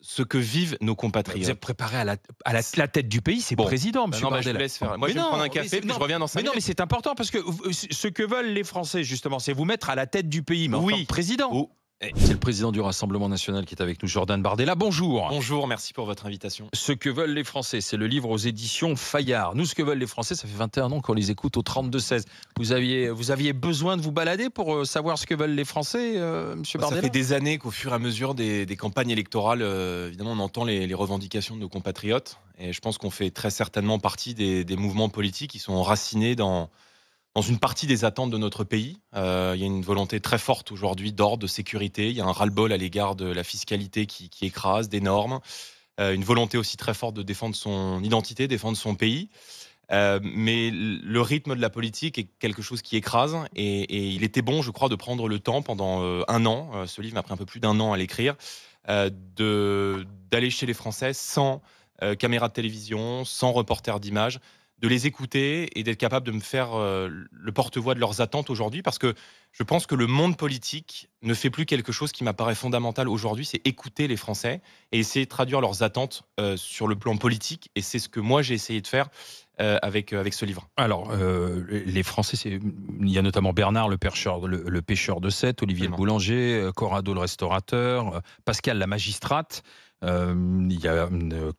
ce que vivent nos Vous compatriotes. êtes préparé à la tête du pays, c'est Bon, président, monsieur non, je Bardella. vous laisse faire. Moi, Mais je vais me prendre un non, café, puis je reviens dans 5 mais non, mais minutes. c'est important parce que ce que veulent les Français, justement, c'est vous mettre à la tête du pays, mais en tant Oui. que président. Oh. C'est le président du Rassemblement national qui est avec nous, Jordan Bardella. Bonjour. Bonjour, merci pour votre invitation. Ce que veulent les Français, c'est le livre aux éditions Fayard. Nous, ce que veulent les Français, ça fait 21 ans qu'on les écoute au 32-16. Vous aviez besoin de vous balader pour savoir ce que veulent les Français, monsieur Ça Bardella? fait des années qu'au fur et à mesure des campagnes électorales, évidemment, on entend les revendications de nos compatriotes. Et je pense qu'on fait très certainement partie des mouvements politiques qui sont enracinés dans une partie des attentes de notre pays. Il y a une volonté très forte aujourd'hui d'ordre, de sécurité. Il y a un ras-le-bol à l'égard de la fiscalité qui écrase, des normes. Une volonté aussi très forte de défendre son identité, défendre son pays. Mais le rythme de la politique est quelque chose qui écrase. Et il était bon, je crois, de prendre le temps pendant un an. Ce livre m'a pris un peu plus d'un an à l'écrire. D'aller chez les Français sans caméra de télévision, sans reporter d'image, de les écouter et d'être capable de me faire le porte-voix de leurs attentes aujourd'hui, parce que je pense que le monde politique ne fait plus quelque chose qui m'apparaît fondamental aujourd'hui, c'est écouter les Français et essayer de traduire leurs attentes sur le plan politique, et c'est ce que moi j'ai essayé de faire avec ce livre. Alors, les Français, il y a notamment Bernard, le pêcheur de Sète, Olivier le Absolument. boulanger, Corrado le restaurateur, Pascal la magistrate. Il y a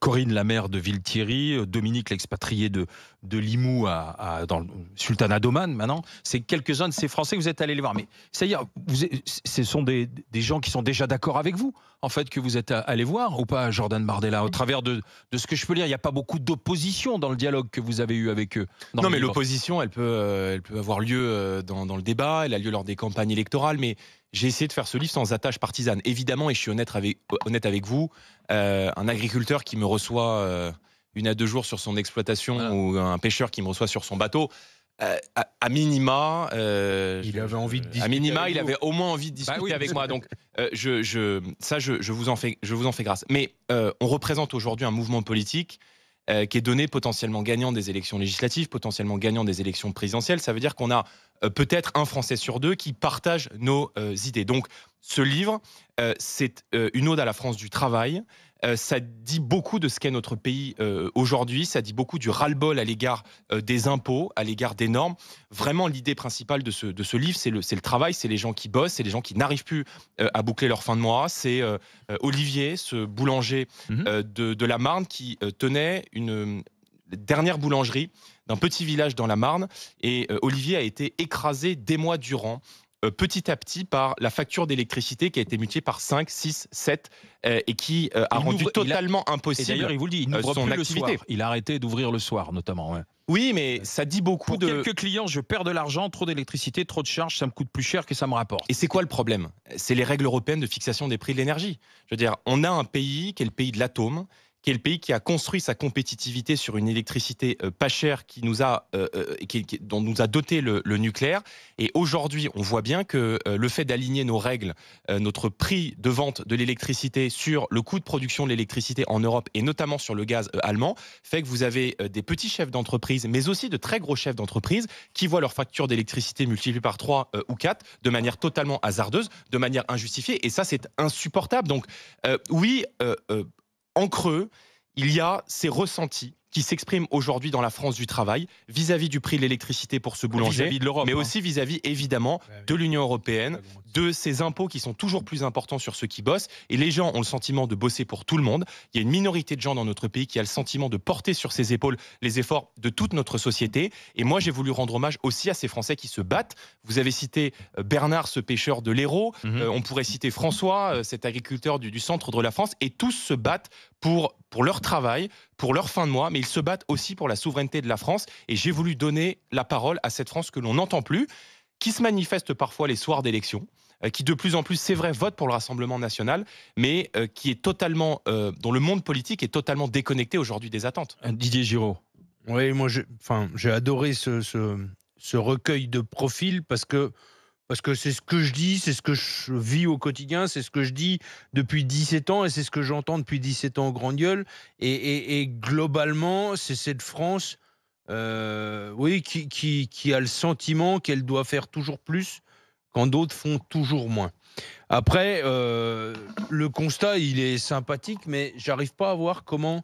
Corinne la maire de Villethierry, Dominique l'expatrié de Limoux dans le Sultanat d'Oman maintenant. C'est quelques-uns de ces Français que vous êtes allés les voir. Mais c'est-à-dire, ce sont des gens qui sont déjà d'accord avec vous, en fait, que vous êtes allés voir, ou pas, Jordan Bardella? Au travers de ce que je peux lire, il n'y a pas beaucoup d'opposition dans le dialogue que vous avez eu avec eux. Non, mais l'opposition, elle peut avoir lieu dans le débat, elle a lieu lors des campagnes électorales, mais j'ai essayé de faire ce livre sans attache partisane. Évidemment, et je suis honnête avec vous, un agriculteur qui me reçoit 1 à 2 jours sur son exploitation, Voilà. ou un pêcheur qui me reçoit sur son bateau, à minima, Il avait envie de discuter à minima, avec il vous. avait au moins envie de discuter oui. avec moi. Donc, je vous en fais grâce. Mais on représente aujourd'hui un mouvement politique qui est donné potentiellement gagnant des élections législatives, potentiellement gagnant des élections présidentielles. Ça veut dire qu'on a peut-être un Français sur 2 qui partage nos idées. Donc, ce livre, c'est une ode à la France du travail. Ça dit beaucoup de ce qu'est notre pays aujourd'hui. Ça dit beaucoup du ras-le-bol à l'égard des impôts, à l'égard des normes. Vraiment, l'idée principale de ce livre, c'est le travail, c'est les gens qui bossent, c'est les gens qui n'arrivent plus à boucler leur fin de mois. C'est Olivier, ce boulanger de la Marne, qui tenait une dernière boulangerie d'un petit village dans la Marne. Et Olivier a été écrasé des mois durant, petit à petit, par la facture d'électricité qui a été multipliée par 5, 6, 7, et qui a rendu totalement Et impossible d'ailleurs, il vous le dit, il n'ouvre son plus le activité. soir. Il a arrêté d'ouvrir le soir, notamment. Ouais. Oui, mais ça dit beaucoup Pour de... quelques clients, je perds de l'argent, trop d'électricité, trop de charges, ça me coûte plus cher que ça me rapporte. Et c'est quoi le problème? C'est les règles européennes de fixation des prix de l'énergie. Je veux dire, on a un pays qui est le pays de l'atome, qui est le pays qui a construit sa compétitivité sur une électricité pas chère, dont nous a doté le nucléaire. Et aujourd'hui, on voit bien que le fait d'aligner nos règles, notre prix de vente de l'électricité sur le coût de production de l'électricité en Europe, et notamment sur le gaz allemand, fait que vous avez des petits chefs d'entreprise, mais aussi de très gros chefs d'entreprise, qui voient leur facture d'électricité multipliée par 3 ou 4 de manière totalement hasardeuse, de manière injustifiée. Et ça, c'est insupportable. Donc, oui, en creux, il y a ces ressentis qui s'expriment aujourd'hui dans la France du travail vis-à-vis du prix de l'électricité pour ce boulanger, Vis-à-vis de l'Europe, mais hein. aussi vis-à-vis, évidemment, de l'Union européenne, de ces impôts qui sont toujours plus importants sur ceux qui bossent. Et les gens ont le sentiment de bosser pour tout le monde. Il y a une minorité de gens dans notre pays qui a le sentiment de porter sur ses épaules les efforts de toute notre société. Et moi, j'ai voulu rendre hommage aussi à ces Français qui se battent. Vous avez cité Bernard, ce pêcheur de l'Hérault. On pourrait citer François, cet agriculteur du centre de la France. Et tous se battent pour leur travail, pour leur fin de mois, mais ils se battent aussi pour la souveraineté de la France. Et j'ai voulu donner la parole à cette France que l'on n'entend plus, qui se manifeste parfois les soirs d'élection, qui de plus en plus, c'est vrai, vote pour le Rassemblement national, mais qui est totalement, dont le monde politique est totalement déconnecté aujourd'hui des attentes. Didier Giraud. Oui, moi, j'ai adoré ce recueil de profils parce que c'est ce que je dis, c'est ce que je vis au quotidien, c'est ce que je dis depuis 17 ans et c'est ce que j'entends depuis 17 ans au Grand Gueule. Et globalement, c'est cette France oui, qui a le sentiment qu'elle doit faire toujours plus quand d'autres font toujours moins. Après, le constat, il est sympathique, mais j'arrive pas à voir comment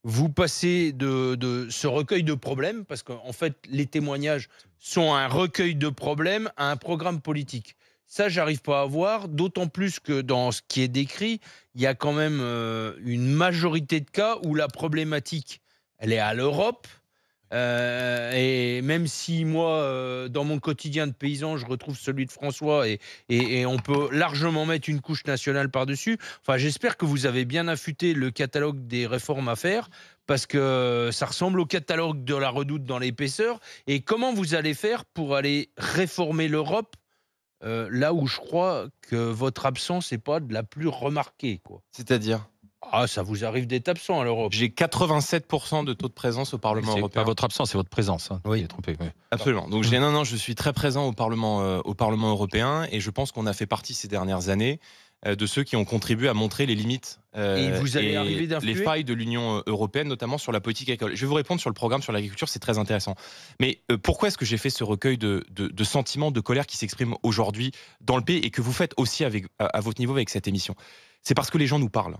vous passez de ce recueil de problèmes, parce qu'en fait, les témoignages sont un recueil de problèmes à un programme politique. Ça, j'arrive pas à voir, d'autant plus que dans ce qui est décrit, il y a quand même une majorité de cas où la problématique, elle est à l'Europe. Et même si moi, dans mon quotidien de paysan, je retrouve celui de François et on peut largement mettre une couche nationale par-dessus. Enfin, j'espère que vous avez bien affûté le catalogue des réformes à faire parce que ça ressemble au catalogue de la Redoute dans l'épaisseur. Et comment vous allez faire pour aller réformer l'Europe là où je crois que votre absence n'est pas de la plus remarquée, quoi. C'est-à-dire? Ah, ça vous arrive d'être absent à l'Europe. J'ai 87% de taux de présence au Parlement C'est européen. pas votre absence, c'est votre présence. Hein. Oui. Trompé. Oui. Absolument. Donc non, je suis très présent au Parlement européen et je pense qu'on a fait partie ces dernières années de ceux qui ont contribué à montrer les limites Et vous allez arriver les d'influer failles de l'Union européenne, notamment sur la politique agricole. Je vais vous répondre sur le programme sur l'agriculture, c'est très intéressant. Mais pourquoi est-ce que j'ai fait ce recueil de sentiments, de colère qui s'expriment aujourd'hui dans le pays et que vous faites aussi à votre niveau avec cette émission? C'est parce que les gens nous parlent.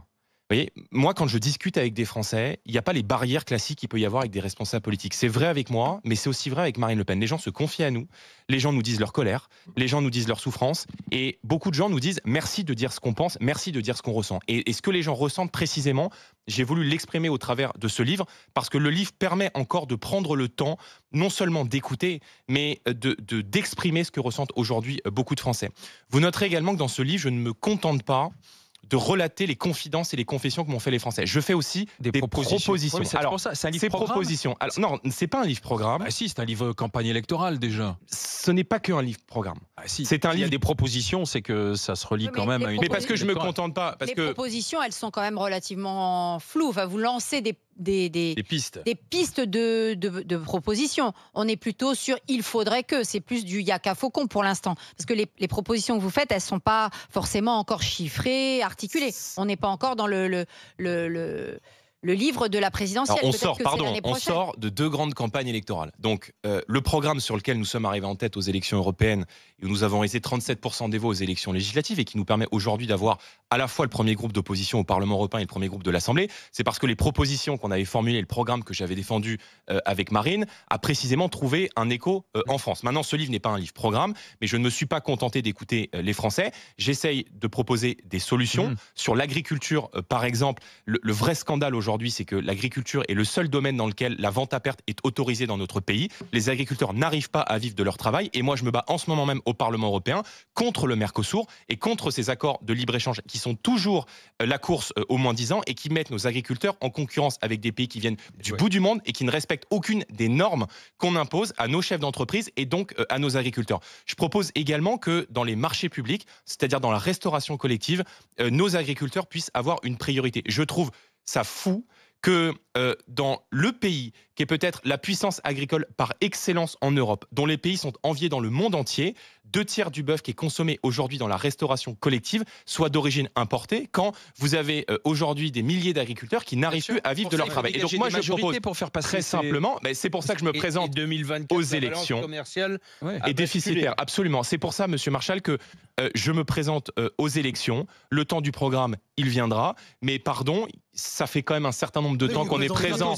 Vous voyez, moi, quand je discute avec des Français, il n'y a pas les barrières classiques qu'il peut y avoir avec des responsables politiques. C'est vrai avec moi, mais c'est aussi vrai avec Marine Le Pen. Les gens se confient à nous, les gens nous disent leur colère, les gens nous disent leur souffrance, et beaucoup de gens nous disent merci de dire ce qu'on pense, merci de dire ce qu'on ressent. Et ce que les gens ressentent précisément, j'ai voulu l'exprimer au travers de ce livre, parce que le livre permet encore de prendre le temps, non seulement d'écouter, mais d'exprimer ce que ressentent aujourd'hui beaucoup de Français. Vous noterez également que dans ce livre, je ne me contente pas de relater les confidences et les confessions que m'ont fait les Français. Je fais aussi des propositions. Oui, alors, c'est un livre programme. Propositions. Alors, non, c'est pas un livre programme. Ah si, c'est un livre campagne électorale déjà. Ce n'est pas qu'un livre programme. Ah si. C'est un Il y livre. a des propositions, c'est que ça se relie quand même à une. Mais parce que je me contente pas. Parce les que propositions, elles sont quand même relativement floues. Enfin, vous lancez des pistes. Des pistes de propositions. On est plutôt sur il faudrait que. C'est plus du yaka faucon pour l'instant. Parce que les propositions que vous faites, elles ne sont pas forcément encore chiffrées, articulées. On n'est pas encore dans le livre de la présidentielle. Alors, on sort de 2 grandes campagnes électorales. Donc, le programme sur lequel nous sommes arrivés en tête aux élections européennes, où nous avons réalisé 37% des voix aux élections législatives et qui nous permet aujourd'hui d'avoir à la fois le premier groupe d'opposition au Parlement européen et le premier groupe de l'Assemblée, c'est parce que les propositions qu'on avait formulées, le programme que j'avais défendu avec Marine, a précisément trouvé un écho en France. Maintenant, ce livre n'est pas un livre programme, mais je ne me suis pas contenté d'écouter les Français. J'essaye de proposer des solutions. Sur l'agriculture, par exemple, le vrai scandale aujourd'hui, c'est que l'agriculture est le seul domaine dans lequel la vente à perte est autorisée dans notre pays. Les agriculteurs n'arrivent pas à vivre de leur travail et moi je me bats en ce moment même au Parlement européen contre le Mercosur et contre ces accords de libre-échange qui sont toujours la course au moins 10 ans et qui mettent nos agriculteurs en concurrence avec des pays qui viennent du bout du monde et qui ne respectent aucune des normes qu'on impose à nos chefs d'entreprise et donc à nos agriculteurs. Je propose également que dans les marchés publics, c'est-à-dire dans la restauration collective, nos agriculteurs puissent avoir une priorité. Je trouve ça fou que dans le pays qui est peut-être la puissance agricole par excellence en Europe, dont les pays sont enviés dans le monde entier, 2/3 du bœuf qui est consommé aujourd'hui dans la restauration collective soit d'origine importée, quand vous avez aujourd'hui des milliers d'agriculteurs qui n'arrivent plus à vivre de leur travail. Et donc moi je propose pour faire passer très simplement, mais c'est pour ça que je me présente 2024, aux élections et déficitaire. Absolument. C'est pour ça, Monsieur Marchal, que je me présente aux élections. Le temps du programme, il viendra. Mais pardon, ça fait quand même un certain nombre de temps qu'on est présent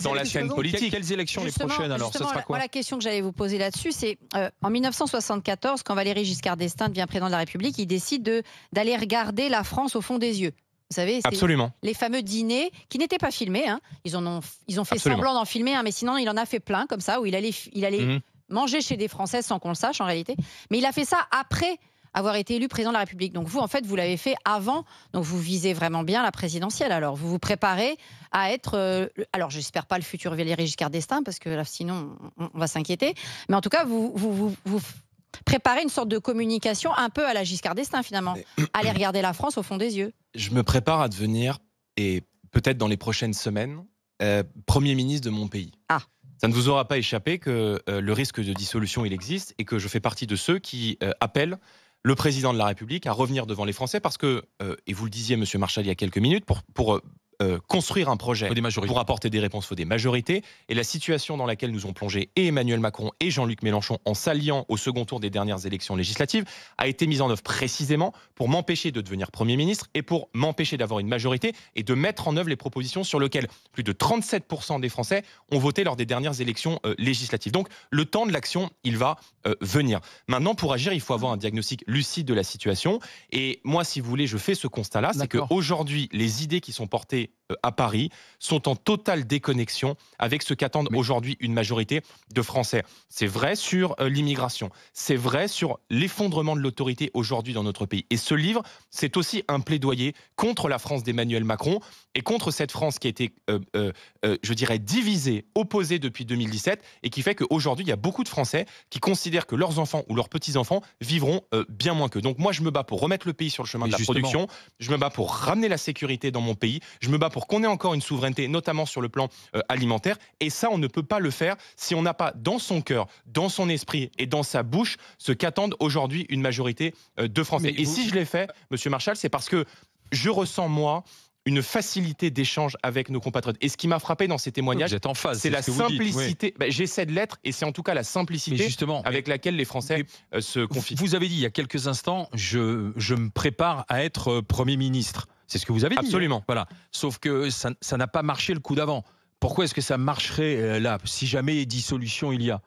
dans la scène politique. Quelles élections les prochaines alors? Ça sera quoi? La question que j'allais vous poser là-dessus, c'est en 1974, quand Valéry Giscard d'Estaing devient président de la République, il décide d'aller regarder la France au fond des yeux. Vous savez, c'est les fameux dîners qui n'étaient pas filmés. Hein. Ils ont fait semblant d'en filmer, mais sinon il en a fait plein comme ça, où il allait manger chez des Français sans qu'on le sache en réalité. Mais il a fait ça après avoir été élu président de la République. Donc vous, en fait, vous l'avez fait avant. Donc vous visez vraiment bien la présidentielle. Alors vous vous préparez à être... alors j'espère pas le futur Valéry Giscard d'Estaing, parce que là, sinon on va s'inquiéter. Mais en tout cas, vous préparez une sorte de communication un peu à la Giscard d'Estaing finalement. Allez regarder la France au fond des yeux. Je me prépare à devenir, et peut-être dans les prochaines semaines, Premier ministre de mon pays. Ah. Ça ne vous aura pas échappé que le risque de dissolution, il existe, et que je fais partie de ceux qui appellent le président de la République à revenir devant les Français parce que, et vous le disiez, Monsieur Marchal, il y a quelques minutes, pour construire un projet pour apporter des réponses, il faut des majorités. Et la situation dans laquelle nous ont plongé et Emmanuel Macron et Jean-Luc Mélenchon en s'alliant au second tour des dernières élections législatives a été mise en œuvre précisément pour m'empêcher de devenir Premier ministre et pour m'empêcher d'avoir une majorité et de mettre en œuvre les propositions sur lesquelles plus de 37% des Français ont voté lors des dernières élections législatives. Donc le temps de l'action, il va venir. Maintenant, pour agir, il faut avoir un diagnostic lucide de la situation. Et moi, si vous voulez, je fais ce constat-là, c'est qu'aujourd'hui, les idées qui sont portées à Paris sont en totale déconnexion avec ce qu'attendent aujourd'hui une majorité de Français. C'est vrai sur l'immigration, c'est vrai sur l'effondrement de l'autorité aujourd'hui dans notre pays. Et ce livre, c'est aussi un plaidoyer contre la France d'Emmanuel Macron et contre cette France qui a été, je dirais, divisée, opposée depuis 2017 et qui fait qu'aujourd'hui, il y a beaucoup de Français qui considèrent que leurs enfants ou leurs petits-enfants vivront bien moins qu'eux. Donc moi, je me bats pour remettre le pays sur le chemin de la production, je me bats pour ramener la sécurité dans mon pays, je me bats pour qu'on ait encore une souveraineté, notamment sur le plan alimentaire. Et ça, on ne peut pas le faire si on n'a pas dans son cœur, dans son esprit et dans sa bouche ce qu'attendent aujourd'hui une majorité de Français. Et si je l'ai fait, Monsieur Marchal, c'est parce que je ressens, moi, une facilité d'échange avec nos compatriotes. Et ce qui m'a frappé dans ces témoignages, c'est la simplicité. J'essaie de l'être, et c'est en tout cas la simplicité avec laquelle les Français se confient. Vous avez dit il y a quelques instants, je me prépare à être Premier ministre. C'est ce que vous avez dit. Absolument. Voilà. Sauf que ça n'a pas marché le coup d'avant. Pourquoi est-ce que ça marcherait là, si jamais dissolution il y a?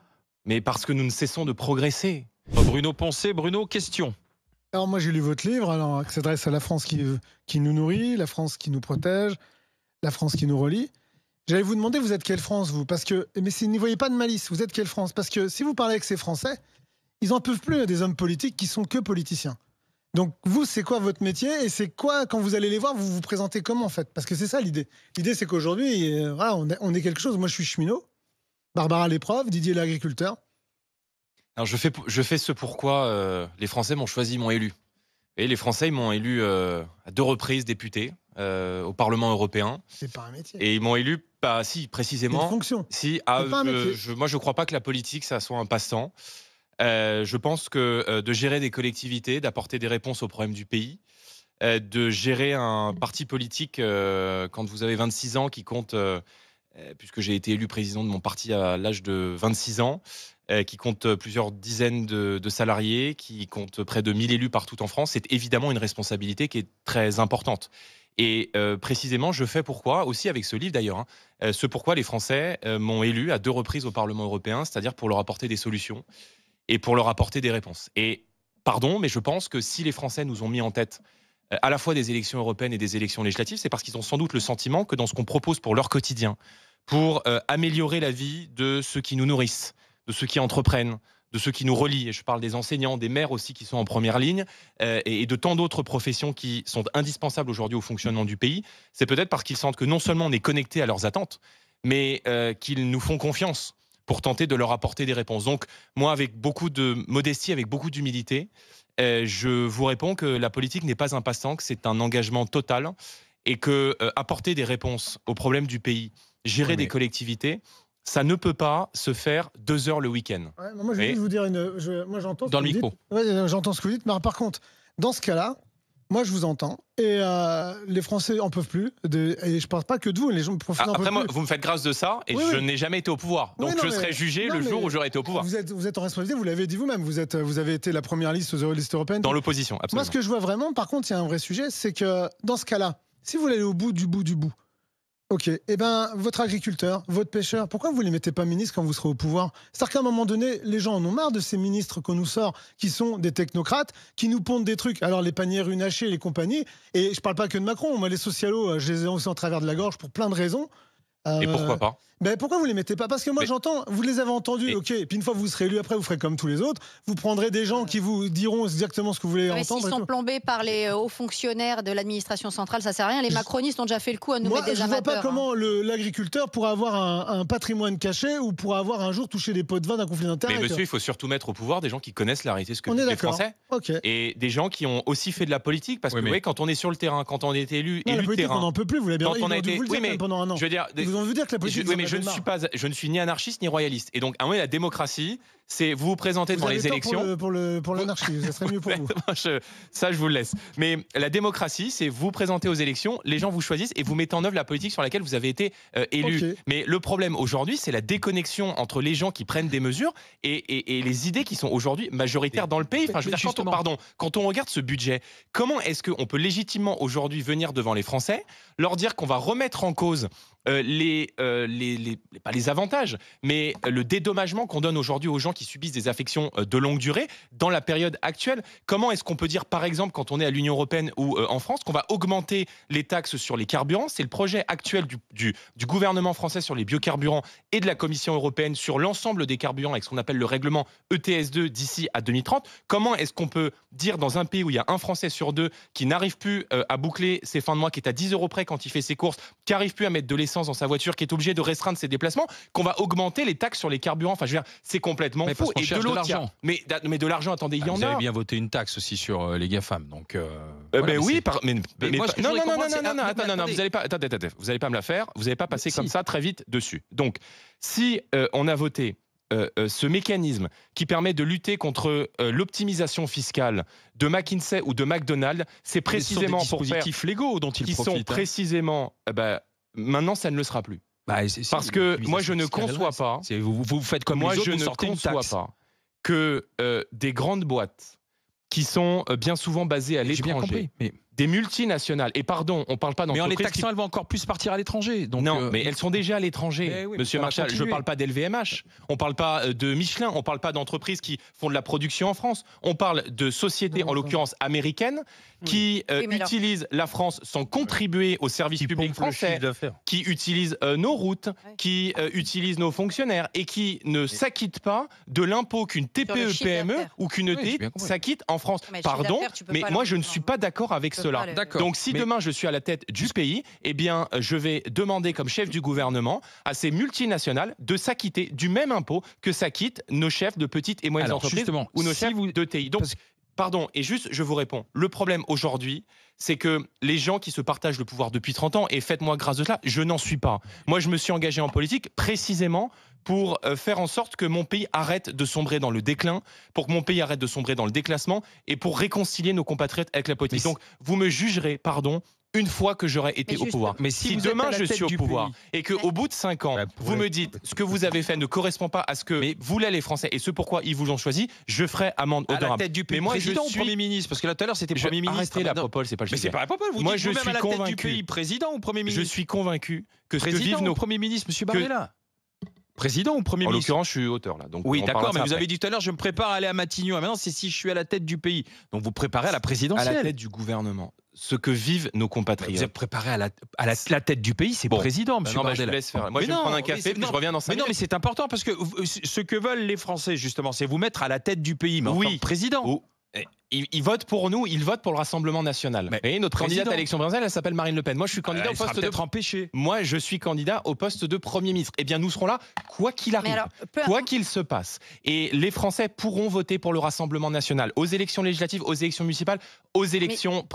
Mais parce que nous ne cessons de progresser. Bruno Poncet, Bruno, question. Alors moi j'ai lu votre livre, alors, qui s'adresse à la France qui nous nourrit, la France qui nous protège, la France qui nous relie. J'allais vous demander, vous êtes quelle France vous? Parce que, mais si, n'y voyez pas de malice, vous êtes quelle France? Parce que si vous parlez avec ces Français, ils n'en peuvent plus des hommes politiques qui sont que politiciens. Donc vous, c'est quoi votre métier? Et c'est quoi, quand vous allez les voir, vous vous présentez comment en fait? Parce que c'est ça l'idée. L'idée c'est qu'aujourd'hui, voilà, on est quelque chose. Moi je suis cheminot, Barbara l'épreuve, Didier l'agriculteur. Alors je fais ce pourquoi les Français m'ont choisi, m'ont élu. Et les Français ils m'ont élu à 2 reprises député au Parlement européen. C'est pas un métier. Et ils m'ont élu, si précisément. C'est une fonction. Si, moi je crois pas que la politique ça soit un passe-temps. Je pense que de gérer des collectivités, d'apporter des réponses aux problèmes du pays, de gérer un parti politique quand vous avez 26 ans qui compte, puisque j'ai été élu président de mon parti à l'âge de 26 ans, qui compte plusieurs dizaines de salariés, qui compte près de 1000 élus partout en France, c'est évidemment une responsabilité qui est très importante. Et précisément, je fais pourquoi, aussi avec ce livre d'ailleurs, ce pourquoi les Français m'ont élu à 2 reprises au Parlement européen, c'est-à-dire pour leur apporter des solutions et pour leur apporter des réponses. Et pardon, mais je pense que si les Français nous ont mis en tête à la fois des élections européennes et des élections législatives, c'est parce qu'ils ont sans doute le sentiment que dans ce qu'on propose pour leur quotidien, pour améliorer la vie de ceux qui nous nourrissent, de ceux qui entreprennent, de ceux qui nous relient, et je parle des enseignants, des maires aussi qui sont en première ligne, et de tant d'autres professions qui sont indispensables aujourd'hui au fonctionnement du pays, c'est peut-être parce qu'ils sentent que non seulement on est connecté à leurs attentes, mais qu'ils nous font confiance pour tenter de leur apporter des réponses. Donc moi, avec beaucoup de modestie, avec beaucoup d'humilité, je vous réponds que la politique n'est pas un passe-temps, que c'est un engagement total, et que apporter des réponses aux problèmes du pays, gérer des collectivités, ça ne peut pas se faire 2 heures le week-end. Ouais, moi, je vais vous dire moi, j'entends dans le micro. J'entends ce que vous dites, mais par contre, dans ce cas-là, moi, je vous entends. Et les Français en peuvent plus. Et je parle pas que de vous. Les gens profitent un peu Après, moi, plus. vous me faites grâce de ça, et je n'ai jamais été au pouvoir. Donc, je serai jugé le jour où j'aurai été au pouvoir. Vous êtes en responsabilité, vous l'avez dit vous-même. Vous avez été la première liste aux listes européennes. Dans l'opposition, absolument. Moi, ce que je vois vraiment, par contre, il y a un vrai sujet, c'est que dans ce cas-là, si vous voulez aller au bout du bout du bout, ok, eh ben, votre agriculteur, votre pêcheur, pourquoi vous ne les mettez pas ministres quand vous serez au pouvoir? C'est-à-dire qu'à un moment donné, les gens en ont marre de ces ministres qu'on nous sort, qui sont des technocrates, qui nous pondent des trucs. Alors les paniers runachés et les compagnies, et je parle pas que de Macron, moi les socialos, je les ai aussi en travers de la gorge pour plein de raisons. Et pourquoi pas? Ben pourquoi vous les mettez pas? Parce que moi j'entends, vous les avez entendus, ok, et puis une fois que vous serez élu, après vous ferez comme tous les autres, vous prendrez des gens qui vous diront exactement ce que vous voulez entendre. S'ils sont plombés par les hauts fonctionnaires de l'administration centrale, ça sert à rien. Les macronistes ont déjà fait le coup à nous mettre des amateurs. Je vois pas comment l'agriculteur pourra avoir un patrimoine caché ou pourra avoir un jour touché des pots de vin d'un conflit d'intérêts. Mais monsieur, il faut surtout mettre au pouvoir des gens qui connaissent la réalité, ce que vivent les Français. Okay. Et des gens qui ont aussi fait de la politique, parce que vous voyez, quand on est sur le terrain, quand on est élu de terrain, on n'en peut plus, vous l'avez bien dit, pendant un an. Je veux dire, vont vous dire que la politique. Oui, mais je ne suis ni anarchiste ni royaliste. Et donc, à un moment, la démocratie, c'est vous vous présentez devant les élections. Pour l'anarchie, ça serait mieux pour vous. Ça, je vous le laisse. Mais la démocratie, c'est vous présenter aux élections, les gens vous choisissent et vous mettez en œuvre la politique sur laquelle vous avez été élu. Okay. Mais le problème aujourd'hui, c'est la déconnexion entre les gens qui prennent des mesures et les idées qui sont aujourd'hui majoritaires dans le pays. Enfin, je veux dire, quand on regarde ce budget, comment est-ce qu'on peut légitimement aujourd'hui venir devant les Français, leur dire qu'on va remettre en cause pas les avantages, mais le dédommagement qu'on donne aujourd'hui aux gens qui subissent des affections de longue durée dans la période actuelle. Comment est-ce qu'on peut dire, par exemple, quand on est à l'Union européenne ou en France, qu'on va augmenter les taxes sur les carburants? C'est le projet actuel du gouvernement français sur les biocarburants et de la Commission européenne sur l'ensemble des carburants avec ce qu'on appelle le règlement ETS2 d'ici à 2030. Comment est-ce qu'on peut dire dans un pays où il y a un Français sur deux qui n'arrive plus à boucler ses fins de mois, qui est à 10 € près quand il fait ses courses, qui n'arrive plus à mettre de l'essence dans sa voiture, qui est obligé de restreindre ses déplacements, qu'on va augmenter les taxes sur les carburants? Enfin, je veux dire, c'est complètement faux. Et de l'argent. Mais de l'argent, attendez, il y en a. Vous avez bien voté une taxe aussi sur les GAFAM, donc. Voilà, oui, non, vous n'allez pas. Attendez, vous n'allez pas me la faire. Vous n'allez pas passer comme ça très vite dessus. Donc, si on a voté ce mécanisme qui permet de lutter contre l'optimisation fiscale de McKinsey ou de McDonald's, c'est précisément pour faire dispositifs légaux dont ils qui profitent. sont précisément. Maintenant, ça ne le sera plus. Parce que moi, je ne conçois pas. Vous faites comme moi, les autres, je ne conçois pas que des grandes boîtes qui sont bien souvent basées à l'étranger, des multinationales, et pardon, on ne parle pas d'entreprises. Mais en les taxant, elles vont encore plus partir à l'étranger. Non, mais elles sont déjà à l'étranger, Monsieur Marchal. Je ne parle pas d'LVMH, on ne parle pas de Michelin, on ne parle pas d'entreprises qui font de la production en France. On parle de sociétés, en l'occurrence américaines, qui utilisent la France sans contribuer au service public français, qui utilisent nos routes, qui utilisent nos fonctionnaires et qui ne s'acquittent pas de l'impôt qu'une TPE-PME ou qu'une ETI s'acquitte en France. Pardon, mais moi je ne suis pas d'accord avec cela. Donc si demain je suis à la tête du pays, eh bien je vais demander comme chef du gouvernement à ces multinationales de s'acquitter du même impôt que s'acquittent nos chefs de petites et moyennes entreprises ou nos chefs d'ETI. Donc pardon, et juste, je vous réponds. Le problème aujourd'hui, c'est que les gens qui se partagent le pouvoir depuis 30 ans, et faites-moi grâce de cela, je n'en suis pas. Moi, je me suis engagé en politique précisément pour faire en sorte que mon pays arrête de sombrer dans le déclin, pour que mon pays arrête de sombrer dans le déclassement, et pour réconcilier nos compatriotes avec la politique. Donc, vous me jugerez, pardon, une fois que j'aurai été au pouvoir. Mais si demain je suis au pouvoir et qu'au bout de 5 ans, vous me dites ce que vous avez fait ne correspond pas à ce que voulaient les Français et ce pourquoi ils vous ont choisi, je ferai amende honorable. À la tête du pays, mais moi, président ou Premier ministre? Parce que là, tout à l'heure, c'était Premier ministre. Arrêtez la popole, c'est pas le sujet. Mais c'est pas la popole, vous dites vous-même à la tête du pays, président ou Premier ministre? Je suis convaincu que ce que vivent nos Premier ministre, Monsieur Barella. Président ou Premier ministre? En l'occurrence, je suis auteur là. Donc oui, d'accord, mais vous avez dit tout à l'heure, je me prépare à aller à Matignon. Maintenant, c'est si je suis à la tête du pays. Donc vous préparez à la présidentielle. À la tête du gouvernement. Ce que vivent nos compatriotes. Vous êtes préparé à la tête du pays, c'est président, monsieur Bardella. Je vous laisse faire. Moi, je vais prendre un café, puis je reviens dans 5 minutes. Mais non, mais c'est important parce que ce que veulent les Français, justement, c'est vous mettre à la tête du pays, mais en tant que président. Ils votent pour nous, ils votent pour le Rassemblement national. Et notre candidate à l'élection présidentielle, elle s'appelle Marine Le Pen. Moi, je suis candidat au poste de empêché. Moi, je suis candidat au poste de Premier ministre. Eh bien, nous serons là, quoi qu'il arrive, quoi qu'il se passe. Et les Français pourront voter pour le Rassemblement national aux élections législatives, aux élections municipales, aux élections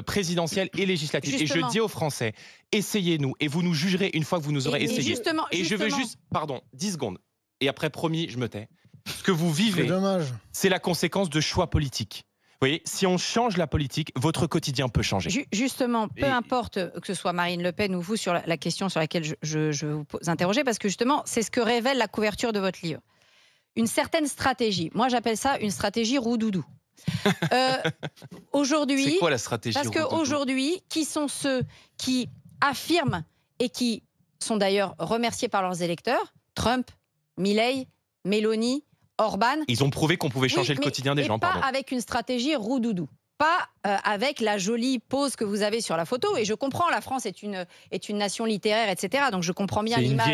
présidentielles et législatives. Et je dis aux Français, essayez-nous, et vous nous jugerez une fois que vous nous aurez essayé. Et je veux juste, 10 secondes. Et après, promis, je me tais. Ce que vous vivez, c'est la conséquence de choix politiques. Vous voyez, si on change la politique, votre quotidien peut changer. Justement, peu importe que ce soit Marine Le Pen ou vous sur la question sur laquelle je vous interroger, parce que justement, c'est ce que révèle la couverture de votre livre. Une certaine stratégie. Moi, j'appelle ça une stratégie roue-doudou. Aujourd'hui, c'est quoi la stratégie parce qu'aujourd'hui, qui sont ceux qui affirment et qui sont d'ailleurs remerciés par leurs électeurs? Trump, Milei, Meloni, Orban. Ils ont prouvé qu'on pouvait changer le quotidien des gens. Pas avec une stratégie roue-doudou. Pas avec la jolie pose que vous avez sur la photo. Et je comprends, la France est une nation littéraire, etc. Donc je comprends bien l'image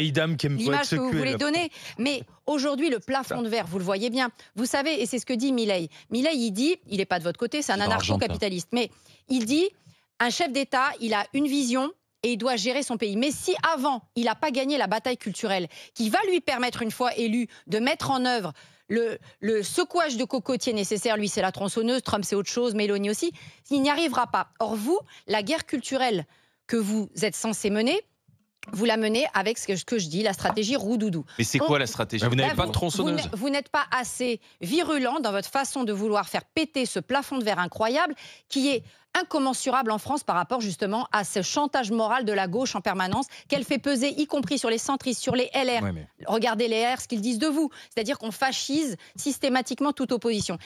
que vous voulez donner. Mais aujourd'hui, le plafond de verre, vous le voyez bien. Vous savez, et c'est ce que dit Milei. Milei, il dit, il n'est pas de votre côté, c'est un anarcho-capitaliste. Mais il dit, un chef d'État, il a une vision et il doit gérer son pays. Mais si avant, il n'a pas gagné la bataille culturelle, qui va lui permettre, une fois élu, de mettre en œuvre le secouage de cocotier nécessaire, lui c'est la tronçonneuse, Trump c'est autre chose, Meloni aussi, il n'y arrivera pas. Or vous, la guerre culturelle que vous êtes censé mener, vous la menez avec ce que je dis, la stratégie roue-doudou. Mais c'est quoi la stratégie? Vous n'avez pas de tronçonneuse. Vous n'êtes pas assez virulent dans votre façon de vouloir faire péter ce plafond de verre incroyable qui est incommensurable en France par rapport justement à ce chantage moral de la gauche en permanence qu'elle fait peser, y compris sur les centristes, sur les LR. Ouais, mais... Regardez les LR, ce qu'ils disent de vous. C'est-à-dire qu'on fascise systématiquement toute opposition.